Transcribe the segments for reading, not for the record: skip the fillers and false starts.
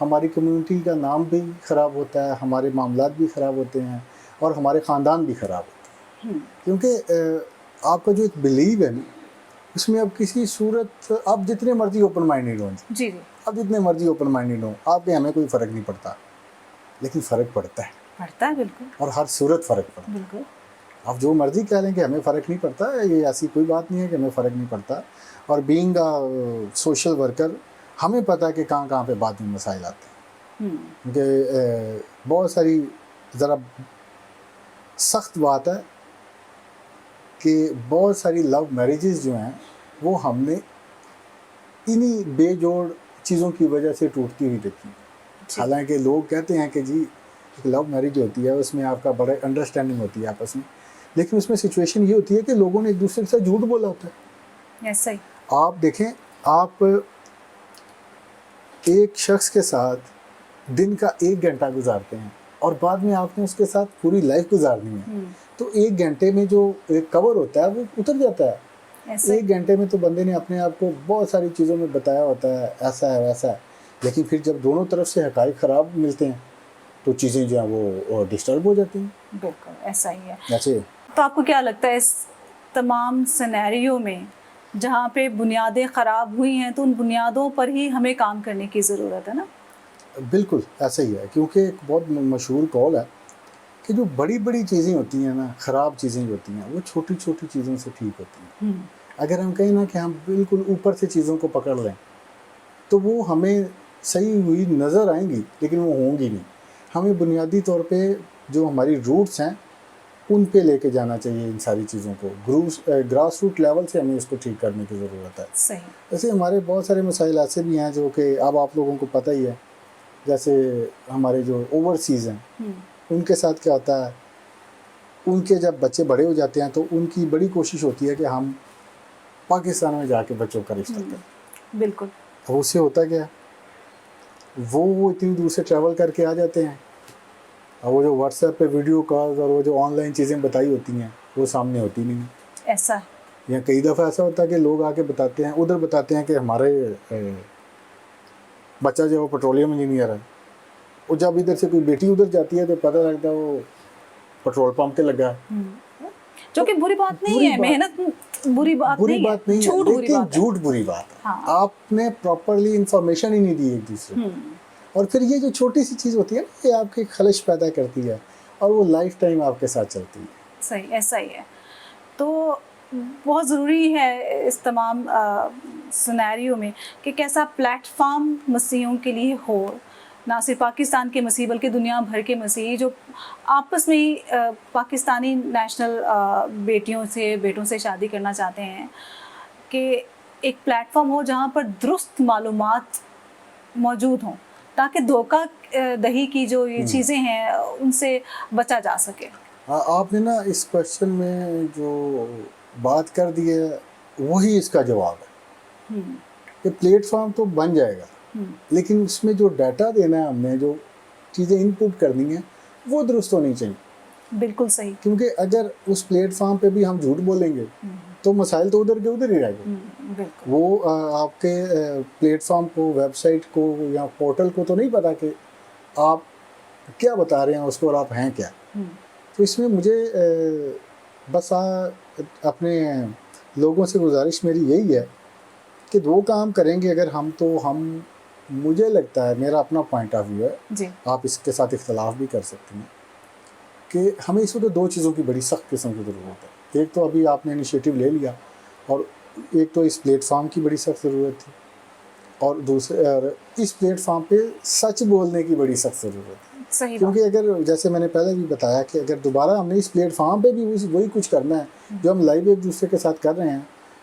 ہماری کمیونٹی کا نام بھی خراب ہوتا ہے، ہمارے معاملات بھی خراب ہوتے ہیں اور ہمارے خاندان بھی خراب ہوتے ہیں. کیونکہ آپ کا جو ایک بلیو ہے نا، اس میں اب کسی صورت آپ جتنے مرضی اوپن مائنڈیڈ ہوں، جی جی آپ جتنے مرضی اوپن مائنڈیڈ ہوں، آپ کے ہمیں کوئی فرق نہیں پڑتا، لیکن فرق پڑتا ہے پڑھتا ہے بالکل اور ہر صورت فرق پڑتا ہے. بالکل. آپ جو مرضی کہہ لیں کہ ہمیں فرق نہیں پڑتا، یہ ایسی کوئی بات نہیں ہے کہ ہمیں فرق نہیں پڑتا. اور بینگ سوشل ورکر ہمیں پتہ ہے کہ کہاں کہاں پہ بعد میں مسائل آتے ہیں. کیونکہ بہت ساری ذرا سخت بات ہے کہ بہت ساری لو میرجز جو ہیں وہ ہم نے انہی بے جوڑ چیزوں کی وجہ سے ٹوٹتی ہوئی دیکھی. حالانکہ لوگ کہتے ہیں کہ جی ایک لو میرج ہوتی ہے، اس میں آپ کا بڑا انڈرسٹینڈنگ ہوتی ہے آپس میں، لیکن اس میں سچویشن یہ ہوتی ہے کہ لوگوں نے ایک دوسرے کے ساتھ جھوٹ بولا ہوتا ہے. ایسا ہی. آپ دیکھیں، آپ ایک شخص کے ساتھ دن کا 1 گھنٹہ گزارتے ہیں اور بعد میں آپ نے اس کے ساتھ پوری لائف گزارنی ہے، تو 1 گھنٹے میں جو ایک کور ہوتا ہے وہ اتر جاتا ہے. 1 گھنٹے میں تو بندے نے اپنے آپ کو بہت ساری چیزوں میں بتایا ہوتا ہے، ایسا ہے ویسا ہے، لیکن پھر جب دونوں طرف سے حقائق خراب ملتے ہیں تو چیزیں جو ہیں وہ ڈسٹرب ہو جاتی ہیں. بالکل ایسا ہی ہے. ایسے تو آپ کو کیا لگتا ہے اس تمام سینیریو میں جہاں پہ بنیادیں خراب ہوئی ہیں تو ان بنیادوں پر ہی ہمیں کام کرنے کی ضرورت ہے نا؟ بالکل ایسا ہی ہے، کیونکہ ایک بہت مشہور قول ہے کہ جو بڑی بڑی چیزیں ہوتی ہیں نا، خراب چیزیں جو ہوتی ہیں وہ چھوٹی چھوٹی چیزوں سے ٹھیک ہوتی ہیں. اگر ہم کہیں نا کہ ہم بالکل اوپر سے چیزوں کو پکڑ لیں تو وہ ہمیں صحیح ہوئی نظر آئیں گی لیکن وہ ہوں گی نہیں. ہمیں بنیادی طور پہ جو ہماری روٹس ہیں ان پہ لے کے جانا چاہیے ان ساری چیزوں کو. گراس روٹ لیول سے ہمیں اس کو ٹھیک کرنے کی ضرورت ہے. صحیح. ایسے ہمارے بہت سارے مسائل ایسے بھی ہیں جو کہ اب آپ لوگوں کو پتہ ہی ہے، جیسے ہمارے جو اوورسیز ہیں ان کے ساتھ کیا ہوتا ہے، ان کے جب بچے بڑے ہو جاتے ہیں تو ان کی بڑی کوشش ہوتی ہے کہ ہم پاکستان میں جا کے بچوں کا رشتہ کریں. بالکل. اور اس سے ہوتا کیا ہے، وہ اتنی دور سے ٹریول کر کے آ جاتے ہیں اور وہ جو واٹس ایپ پہ ویڈیو کالز اور وہ جو آن لائن چیزیں بتائی ہوتی ہیں وہ سامنے ہوتی نہیں ہیں. ایسا. یا کئی دفعہ ایسا ہوتا ہے کہ لوگ آ کے بتاتے ہیں، ادھر بتاتے ہیں کہ ہمارے بچہ جو وہ پیٹرولیم انجینئر ہے، وہ جب ادھر سے کوئی بیٹی ادھر جاتی ہے تو پتہ لگتا ہے وہ پیٹرول پمپ پہ لگا ہے. جو کہ بری بات نہیں ہے، محنت بری بات نہیں ہے، جھوٹ بری بات ہے. جھوٹ بری بات ہے. آپ نے پراپرلی انفارمیشن ہی نہیں دی ایک دوسرے کو، اور پھر یہ جو چھوٹی سی چیز ہوتی ہے نا، یہ آپ کی خلش پیدا کرتی ہے اور وہ لائف ٹائم آپ کے ساتھ چلتی ہے. صحیح. ایسا ہی ہے. تو بہت ضروری ہے اس تمام سینیریو میں کہ کیسا پلیٹ فارم مسیحیوں کے لیے ہو، نہ صرف پاکستان کے مسیحی بلکہ دنیا بھر کے مسیحی جو آپس میں ہی پاکستانی نیشنل بیٹوں سے شادی کرنا چاہتے ہیں، کہ ایک پلیٹ فارم ہو جہاں پر درست معلومات موجود ہوں تاکہ دھوکہ دہی کی جو یہ چیزیں ہیں ان سے بچا جا سکے. آپ نے نا اس کوشچن میں جو بات کر دی ہے وہی اس کا جواب ہے کہ پلیٹ فارم تو بن جائے گا، لیکن اس میں جو ڈیٹا دینا ہے، ہم نے جو چیزیں ان پٹ کرنی ہیں وہ درست ہونی چاہیے. بالکل صحیح. کیونکہ اگر اس پلیٹ فارم پہ بھی ہم جھوٹ بولیں گے تو مسائل تو ادھر کے ادھر ہی رہ گئے. وہ آپ کے پلیٹ فارم کو، ویب سائٹ کو یا پورٹل کو تو نہیں پتا کہ آپ کیا بتا رہے ہیں اس کو اور آپ ہیں کیا. تو اس میں مجھے بس اپنے لوگوں سے گزارش میری یہی ہے کہ 2 کام کریں گے اگر ہم مجھے لگتا ہے، میرا اپنا پوائنٹ آف ویو ہے، آپ اس کے ساتھ اختلاف بھی کر سکتے ہیں، کہ ہمیں اس وقت 2 چیزوں کی بڑی سخت قسم کی ضرورت ہے. ایک تو ابھی آپ نے انیشیٹو لے لیا، اور ایک تو اس پلیٹ فارم کی بڑی سخت ضرورت تھی، اور دوسرے اس پلیٹ فارم پہ سچ بولنے کی بڑی سخت ضرورت ہے. کیونکہ اگر جیسے میں نے پہلے بھی بتایا کہ اگر دوبارہ ہم نے اس پلیٹ فارم پہ بھی وہی کچھ کرنا ہے جو ہم لائیو ایک دوسرے کے ساتھ کر رہے ہیں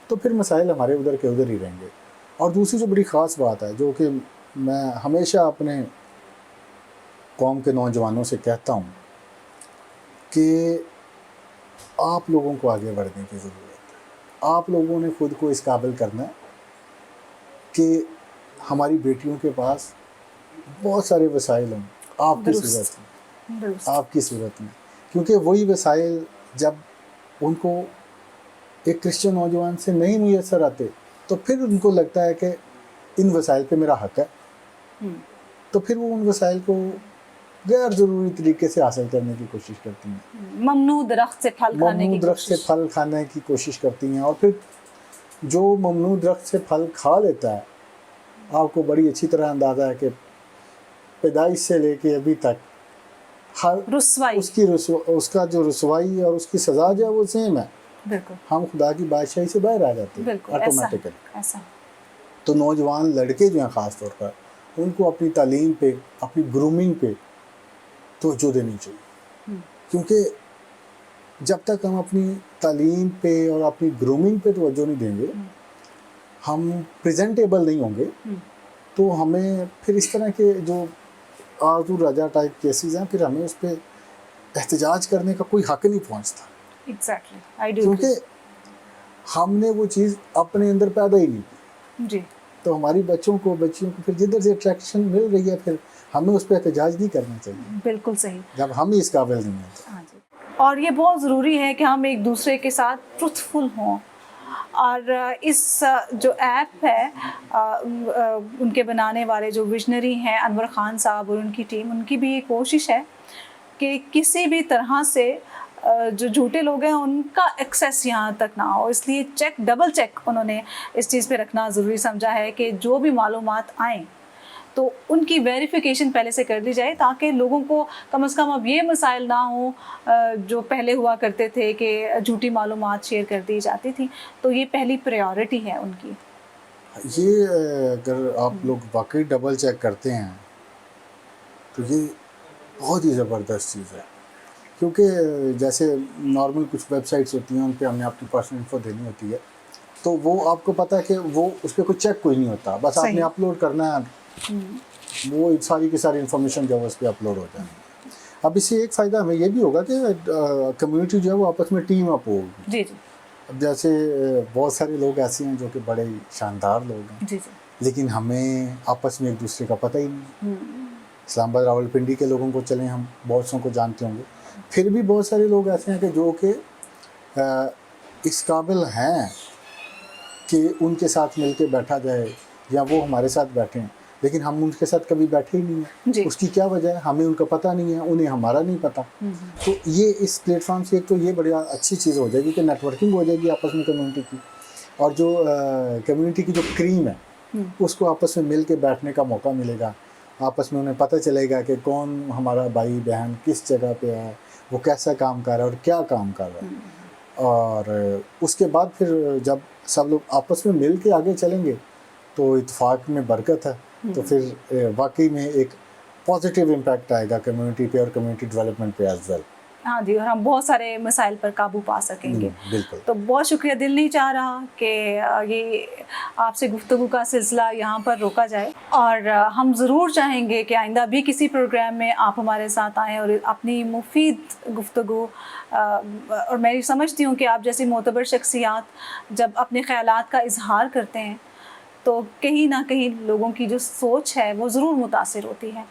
تو پھر مسائل ہمارے ادھر کے ادھر ہی رہیں گے. اور دوسری جو بڑی خاص بات ہے جو کہ میں ہمیشہ اپنے قوم کے نوجوانوں سے کہتا ہوں کہ آپ لوگوں کو آگے بڑھنے کی ضرورت ہے. آپ لوگوں نے خود کو اس قابل کرنا ہے کہ ہماری بیٹیوں کے پاس بہت سارے وسائل ہوں آپ کی صورت میں، کیونکہ وہی وسائل جب ان کو ایک کرسچن نوجوان سے نہیں میسر آتے تو پھر ان کو لگتا ہے کہ ان وسائل پہ میرا حق ہے. تو پھر وہ ان وسائل کو غیر ضروری طریقے سے حاصل کرنے کی کوشش کرتی ہیں، ممنوع درخت سے پھل کھانے ممنوع کی درخت سے کوشش۔ پھل کھانے کی کوشش کرتی ہیں، اور پھر جو ممنوع درخت سے پھل کھا لیتا ہے، آپ کو بڑی اچھی طرح اندازہ ہے کہ پیدائش سے لے کے ابھی تک ہر رسوائی، اس کا جو رسوائی اور اس کی سزا جو ہے وہ سیم ہے۔ بالکل ہم خدا کی بادشاہی سے باہر آ جاتے ہیں بالکل، ایسا آٹومیٹکلی۔ ایسا تو نوجوان لڑکے جو ہیں خاص طور پر، ان کو اپنی تعلیم پہ، اپنی گرومنگ پہ توجہ دینی چاہیے، کیونکہ جب تک ہم اپنی تعلیم پہ اور اپنی گرومنگ پہ توجہ نہیں دیں گے، ہم پریزنٹیبل نہیں ہوں گے، تو ہمیں پھر اس طرح کے جو آذو راجا ٹائپ کیسز ہیں، پھر ہمیں اس پہ احتجاج کرنے کا کوئی حق نہیں پہنچتا، ایگزیکٹلی آئی ڈو کیونکہ ہم نے وہ چیز اپنے اندر پیدا ہی نہیں کی۔ جی، تو ہماری بچیوں کو پھر جدھر سے اٹریکشن مل رہی ہے، پھر ہمیں اس پہ احتجاج نہیں کرنا چاہیے بالکل صحیح، جب ہم ہی اس قابل نہیں ہیں۔ ہاں جی۔ اور یہ بہت ضروری ہے کہ ہم ایک دوسرے کے ساتھ ٹروتھفل ہوں، اور اس جو ایپ ہے ان کے بنانے والے جو ویژنری ہیں انور خان صاحب اور ان کی ٹیم، ان کی بھی یہ کوشش ہے کہ کسی بھی طرح سے جو جھوٹے لوگ ہیں ان کا ایکسیس یہاں تک نہ ہو، اس لیے ڈبل چیک انہوں نے اس چیز پہ رکھنا ضروری سمجھا ہے کہ جو بھی معلومات آئیں تو ان کی ویریفیکیشن پہلے سے کر دی جائے، تاکہ لوگوں کو کم از کم اب یہ مسائل نہ ہوں جو پہلے ہوا کرتے تھے کہ جھوٹی معلومات شیئر کر دی جاتی تھی۔ تو یہ پہلی پریورٹی ہے ان کی۔ یہ اگر آپ لوگ واقعی ڈبل چیک کرتے ہیں تو یہ بہت ہی زبردست چیز ہے، کیونکہ جیسے نارمل کچھ ویب سائٹس ہوتی ہیں، ان پہ ہمیں اپنی پرسنل انفو دینی ہوتی ہے، تو وہ آپ کو پتہ ہے کہ وہ اس پہ کوئی چیک کوئی نہیں ہوتا، بس آپ نے اپلوڈ کرنا ہے، وہ ساری کی ساری انفارمیشن جو ہے اس پہ اپلوڈ ہو جائے۔ اب اس سے ایک فائدہ ہمیں یہ بھی ہوگا کہ کمیونٹی جو ہے وہ آپس میں ٹیم اپ ہوگی۔ جی جی اب جیسے بہت سارے لوگ ایسے ہیں جو کہ بڑے شاندار لوگ ہیں، جی جی لیکن ہمیں آپس میں ایک دوسرے کا پتہ ہی نہیں۔ اسلام آباد راول پنڈی کے لوگوں کو چلیں ہم بہت سوں کو جانتے ہوں گے، پھر بھی بہت سارے لوگ ایسے ہیں کہ جو کہ اس قابل ہیں کہ ان کے ساتھ مل کے بیٹھا جائے یا وہ ہمارے ساتھ بیٹھیں، لیکن ہم ان کے ساتھ کبھی بیٹھے ہی نہیں ہیں۔ جی۔ اس کی کیا وجہ ہے؟ ہمیں ان کا پتہ نہیں ہے، انہیں ہمارا نہیں پتہ۔ تو یہ اس پلیٹ فارم سے ایک تو یہ بڑی اچھی چیز ہو جائے گی کہ نیٹ ورکنگ ہو جائے گی آپس میں کمیونٹی کی، اور جو کمیونٹی کی جو کریم ہے اس کو آپس میں مل کے بیٹھنے کا موقع ملے گا، آپس میں انہیں پتہ چلے گا کہ کون ہمارا بھائی بہن کس جگہ پہ ہے، وہ کیسا کام کر رہا ہے اور کیا کام کر رہا ہے۔ اور اس کے بعد پھر جب سب لوگ آپس میں مل کے آگے چلیں گے تو اتفاق میں برکت ہے، تو پھر واقعی میں ایک پازیٹیو امپیکٹ آئے گا کمیونٹی پہ اور کمیونٹی ڈیولپمنٹ پہ ایز ویل۔ ہاں جی، اور ہم بہت سارے مسائل پر قابو پا سکیں گے۔ بالکل۔ تو بہت شکریہ، دل نہیں چاہ رہا کہ یہ آپ سے گفتگو کا سلسلہ یہاں پر روکا جائے، اور ہم ضرور چاہیں گے کہ آئندہ بھی کسی پروگرام میں آپ ہمارے ساتھ آئیں اور اپنی مفید گفتگو، اور میں سمجھتی ہوں کہ آپ جیسی معتبر شخصیات جب اپنے خیالات کا اظہار کرتے ہیں تو کہیں نہ کہیں لوگوں کی جو سوچ ہے وہ ضرور متاثر ہوتی ہے۔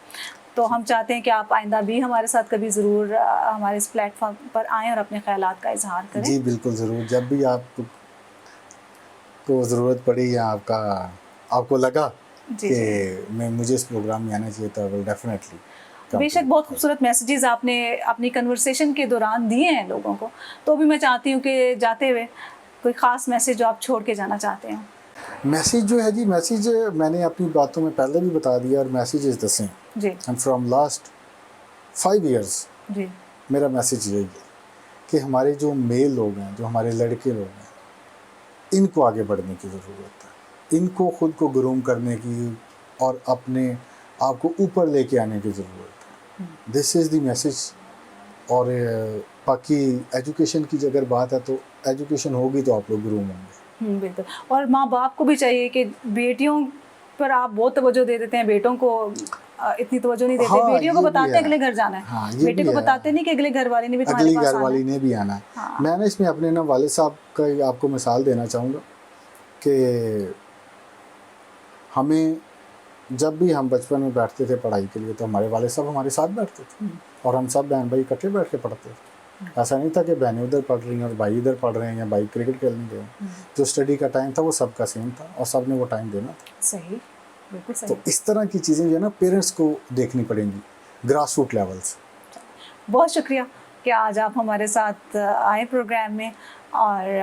تو ہم چاہتے ہیں کہ آپ آئندہ بھی ہمارے ساتھ کبھی ضرور ہمارے اس پلیٹ فارم پر آئیں اور اپنے خیالات کا اظہار کریں۔ جی بالکل، ضرور، جب بھی آپ کو ضرورت پڑی یا آپ کو لگا کہ مجھے اس پروگرام میں آنا چاہیے تو ول ڈیفینیٹلی۔ بے شک بہت خوبصورت میسیجز آپ نے اپنی کنورسیشن کے دوران دیے ہیں لوگوں کو، تو بھی میں چاہتی ہوں کہ جاتے ہوئے کوئی خاص میسیج جو آپ چھوڑ کے جانا چاہتے ہیں۔ میسیج جو ہے جی، میسیج میں نے اپنی باتوں میں پہلے بھی بتا دیا، اور میسیج از دا سیم، جی اینڈ فرام لاسٹ 5 ایئرس جی میرا میسیج یہی ہے کہ ہمارے جو میل لوگ ہیں، جو ہمارے لڑکے لوگ ہیں، ان کو آگے بڑھنے کی ضرورت ہے، ان کو خود کو گروم کرنے کی اور اپنے آپ کو اوپر لے کے آنے کی ضرورت ہے۔ دس از دی میسیج۔ اور باقی ایجوکیشن کی اگر بات ہے تو ایجوکیشن ہوگی تو آپ لوگ گروم ہوں گے۔ بالکل، اور ماں باپ کو بھی چاہیے کہ بیٹیوں پر آپ بہت توجہ دے دیتے ہیں، بیٹوں کو اتنی توجہ نہیں دیتے۔ بیٹیوں کو بتاتے ہیں اگلے گھر جانا ہے، بیٹے کو بتاتے نہیں کہ اگلے گھر والے نے بھی تمہارے اگلی پاس گھر آنا والی ہے۔ نے بھی آنا ہے۔ میں نے اس میں اپنے والد صاحب کا آپ کو مثال دینا چاہوں گا کہ ہمیں جب بھی ہم بچپن میں بیٹھتے تھے پڑھائی کے لیے تو ہمارے والد صاحب ہمارے ساتھ بیٹھتے تھے، اور ہم سب بہن بھائی اکٹھے بیٹھ کے پڑھتے تھے۔ ایسا نہیں تھا کہ بہنیں ادھر پڑھ رہی ہیں اور بھائی ادھر پڑھ رہے ہیں یا بھائی کرکٹ کھیلنے گئے ہیں۔ جو اسٹڈی کا ٹائم تھا وہ سب کا سیم تھا اور سب نے وہ ٹائم دینا تھا۔ صحیح، بالکل تو صحیح. اس طرح کی چیزیں جو ہے نا پیرنٹس کو دیکھنی پڑیں گی گراس روٹ لیول سے. بہت شکریہ کہ آج آپ ہمارے ساتھ آئے پروگرام میں، اور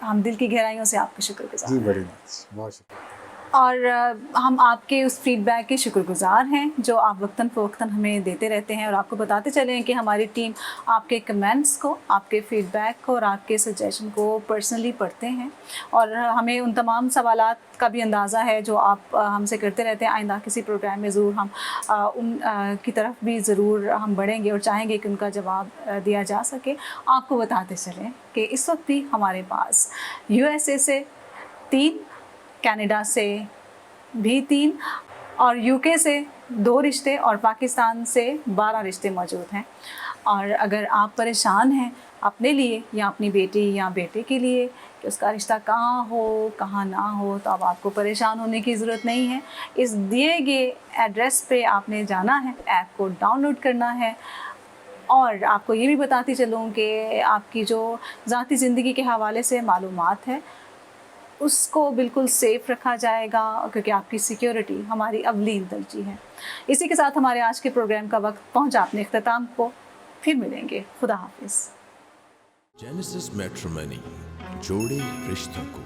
ہم دل کی گہرائیوں سے آپ کا شکر گزار جی ہیں. بڑی مچ بہت شکریہ. اور ہم آپ کے اس فیڈ بیک کے شکر گزار ہیں جو آپ وقتاً فوقتاً ہمیں دیتے رہتے ہیں، اور آپ کو بتاتے چلیں کہ ہماری ٹیم آپ کے کمنٹس کو، آپ کے فیڈ بیک کو اور آپ کے سجیشن کو پرسنلی پڑھتے ہیں، اور ہمیں ان تمام سوالات کا بھی اندازہ ہے جو آپ ہم سے کرتے رہتے ہیں. آئندہ کسی پروگرام میں ضرور ہم ان کی طرف بھی ضرور ہم بڑھیں گے اور چاہیں گے کہ ان کا جواب دیا جا سکے. آپ کو بتاتے چلیں کہ اس وقت بھی ہمارے پاس USA سے 3، کینیڈا سے بھی 3، اور UK سے 2 رشتے، اور پاکستان سے 12 رشتے موجود ہیں. اور اگر آپ پریشان ہیں اپنے لیے یا اپنی بیٹی یا بیٹے کے لیے کہ اس کا رشتہ کہاں ہو کہاں نہ ہو، تو اب آپ کو پریشان ہونے کی ضرورت نہیں ہے. اس دیے گئے ایڈریس پہ آپ نے جانا ہے، ایپ کو ڈاؤن لوڈ کرنا ہے. اور آپ کو یہ بھی بتاتی چلوں کہ آپ کی جو ذاتی زندگی کے حوالے سے معلومات ہے اس کو بالکل سیف رکھا جائے گا، کیونکہ آپ کی سیکیورٹی ہماری اولین ترجیح ہے. اسی کے ساتھ ہمارے آج کے پروگرام کا وقت پہنچا اپنے اختتام کو. پھر ملیں گے. خدا حافظ. جینیسس میٹرمنی، جوڑے رشتوں کو.